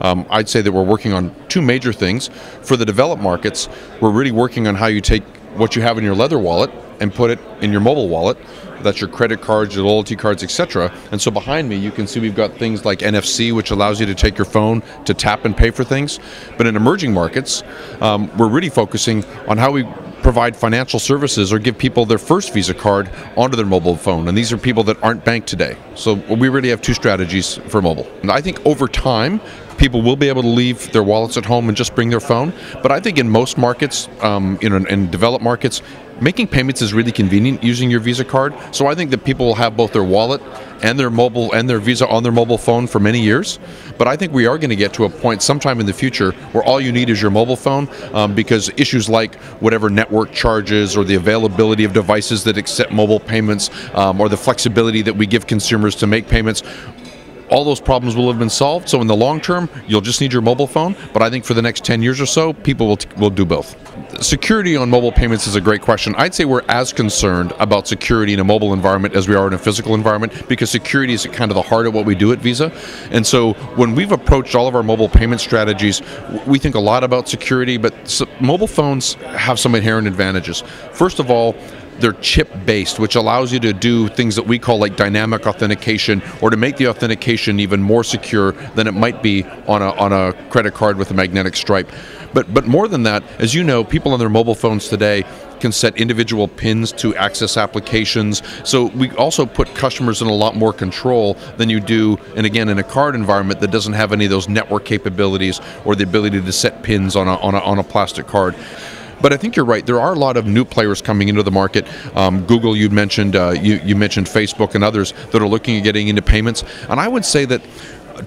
I'd say that we're working on two major things. For the developed markets, we're really working on how you take what you have in your leather wallet and put it in your mobile wallet. That's your credit cards, your loyalty cards, etc. And so behind me, you can see we've got things like NFC, which allows you to take your phone to tap and pay for things. But in emerging markets, we're really focusing on how we provide financial services or give people their first Visa card onto their mobile phone. And these are people that aren't banked today. So we really have two strategies for mobile. And I think over time, people will be able to leave their wallets at home and just bring their phone. But I think in most markets, in developed markets, making payments is really convenient using your Visa card. So I think that people will have both their wallet and their mobile and their Visa on their mobile phone for many years. But I think we are going to get to a point sometime in the future where all you need is your mobile phone, because issues like whatever network charges or the availability of devices that accept mobile payments, or the flexibility that we give consumers to make payments, all those problems will have been solved. So in the long term, you'll just need your mobile phone. But I think for the next 10 years or so, people will do both. Security on mobile payments is a great question. I'd say we're as concerned about security in a mobile environment as we are in a physical environment, because security is at kind of the heart of what we do at Visa. And so when we've approached all of our mobile payment strategies, we think a lot about security, but mobile phones have some inherent advantages. First of all, they're chip-based, which allows you to do things that we call like dynamic authentication, or to make the authentication even more secure than it might be on a credit card with a magnetic stripe. But more than that, as you know, people on their mobile phones today can set individual pins to access applications. So we also put customers in a lot more control than you do, and again, in a card environment that doesn't have any of those network capabilities or the ability to set pins on a plastic card. But I think you're right. There are a lot of new players coming into the market. Google, you mentioned Facebook and others that are looking at getting into payments. And I would say that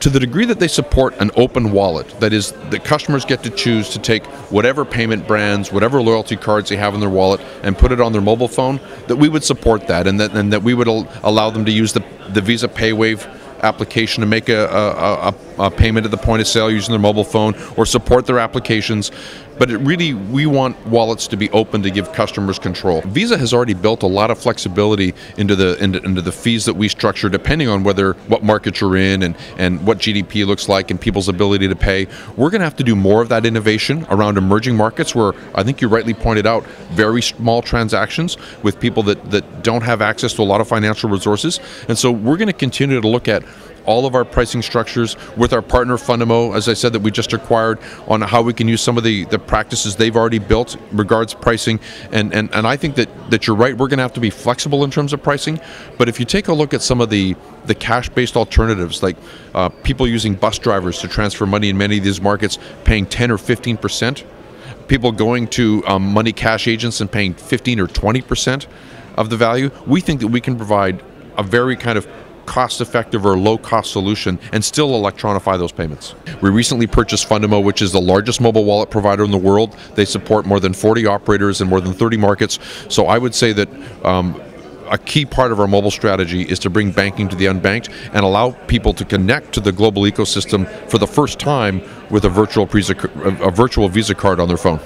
to the degree that they support an open wallet, that is, the customers get to choose to take whatever payment brands, whatever loyalty cards they have in their wallet and put it on their mobile phone, that we would support that, and that we would allow them to use the Visa PayWave application to make a payment at the point of sale using their mobile phone, or support their applications. But we want wallets to be open to give customers control. Visa has already built a lot of flexibility into the fees that we structure, depending on what market you're in and what GDP looks like and people's ability to pay. We're going to have to do more of that innovation around emerging markets, where I think you rightly pointed out very small transactions with people that don't have access to a lot of financial resources. And so we're going to continue to look at all of our pricing structures with our partner Fundamo, as I said, that we just acquired, on how we can use some of the practices they've already built regards pricing. And I think that you're right, we're going to have to be flexible in terms of pricing. But if you take a look at some of the cash-based alternatives, like people using bus drivers to transfer money in many of these markets, paying 10 or 15%, people going to money cash agents and paying 15 or 20% of the value, we think that we can provide a very kind of cost-effective or low-cost solution and still electronify those payments. We recently purchased Fundamo, which is the largest mobile wallet provider in the world. They support more than 40 operators in more than 30 markets. So I would say that a key part of our mobile strategy is to bring banking to the unbanked and allow people to connect to the global ecosystem for the first time with a virtual Visa card on their phone.